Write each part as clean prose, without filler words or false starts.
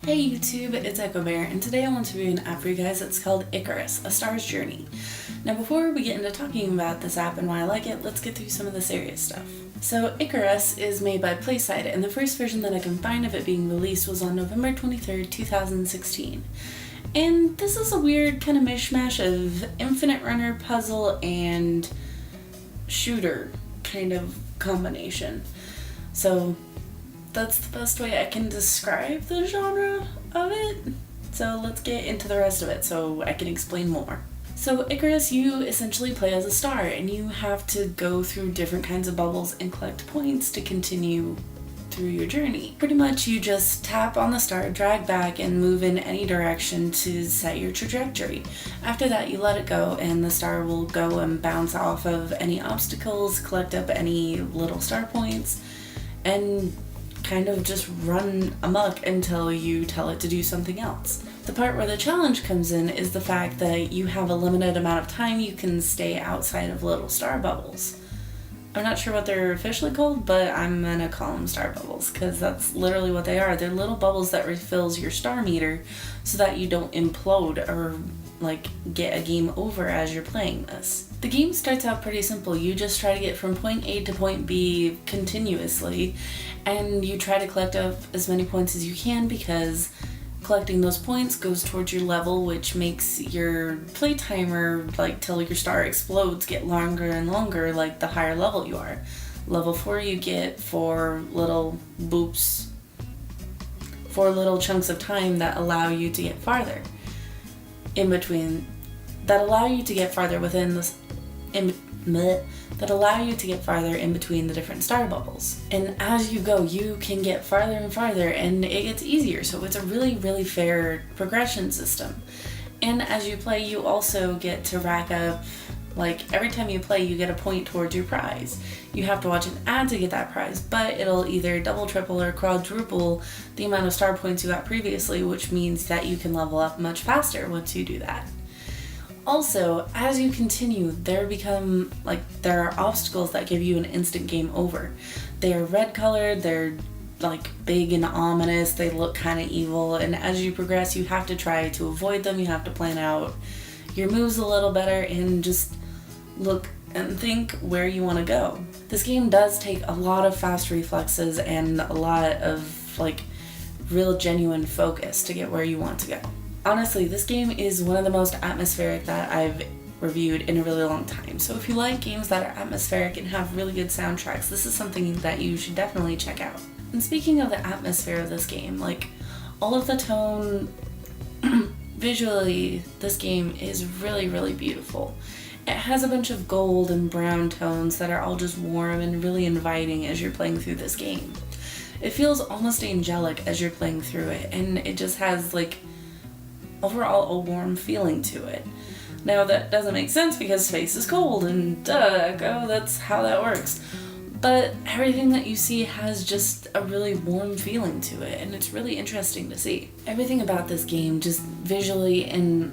Hey YouTube, it's echobear, and today I want to review an app for you guys that's called Icarus, A Star's Journey. Now before we get into talking about this app and why I like it, let's get through some of the serious stuff. So Icarus is made by Playside, and the first version that I can find of it being released was on November 23rd, 2016. And this is a weird kind of mishmash of infinite runner, puzzle, and shooter kind of combination. So that's the best way I can describe the genre of it. So let's get into the rest of it so I can explain more. So Icarus, you essentially play as a star, and you have to go through different kinds of bubbles and collect points to continue through your journey. Pretty much you just tap on the star, drag back, and move in any direction to set your trajectory. After that you let it go, and the star will go and bounce off of any obstacles, collect up any little star points, and kind of just run amok until you tell it to do something else. The part where the challenge comes in is the fact that you have a limited amount of time you can stay outside of little star bubbles. I'm not sure what they're officially called, but I'm gonna call them star bubbles because that's literally what they are. They're little bubbles that refills your star meter so that you don't implode or get a game over as you're playing this. The game starts out pretty simple. You just try to get from point A to point B continuously, and you try to collect up as many points as you can because collecting those points goes towards your level, which makes your play timer, till your star explodes, get longer and longer the higher level you are. Level 4 you get 4 little boops, 4 little chunks of time that allow you to get farther in between, that allow you to get farther within this that allow you to get farther in between the different star bubbles. And as you go, you can get farther and farther, and it gets easier, so it's a really, really fair progression system. And as you play, you also get to rack up, every time you play, you get a point towards your prize. You have to watch an ad to get that prize, but it'll either double, triple, or quadruple the amount of star points you got previously, which means that you can level up much faster once you do that. Also, as you continue, there are obstacles that give you an instant game over. They are red colored, they're big and ominous, they look kind of evil, and as you progress you have to try to avoid them. You have to plan out your moves a little better and just look and think where you want to go. This game does take a lot of fast reflexes and a lot of real genuine focus to get where you want to go. Honestly, this game is one of the most atmospheric that I've reviewed in a really long time. So if you like games that are atmospheric and have really good soundtracks, this is something that you should definitely check out. And speaking of the atmosphere of this game, all of the tone, visually, this game is really, really beautiful. It has a bunch of gold and brown tones that are all just warm and really inviting as you're playing through this game. It feels almost angelic as you're playing through it, and it just has overall a warm feeling to it. Now that doesn't make sense because space is cold and Echo, that's how that works. But everything that you see has just a really warm feeling to it, and it's really interesting to see. Everything about this game, just visually and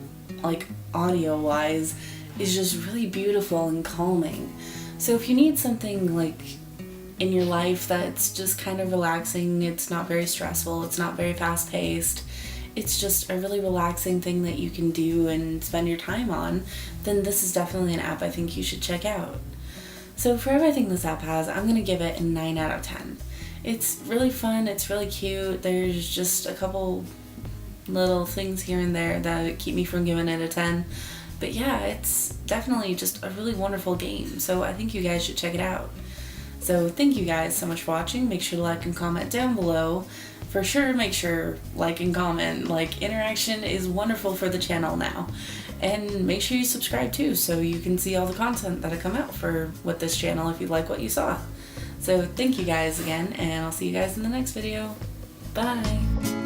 audio wise, is just really beautiful and calming. So if you need something in your life that's just kind of relaxing, it's not very stressful, it's not very fast paced, it's just a really relaxing thing that you can do and spend your time on, then this is definitely an app I think you should check out. So for everything this app has, I'm going to give it a 9 out of 10. It's really fun, it's really cute, there's just a couple little things here and there that keep me from giving it a 10. But yeah, it's definitely just a really wonderful game, so I think you guys should check it out. So thank you guys so much for watching. Make sure to like and comment down below. For sure, make sure like and comment. Interaction is wonderful for the channel now. And make sure you subscribe too so you can see all the content that I come out with this channel if you like what you saw. So thank you guys again, and I'll see you guys in the next video. Bye!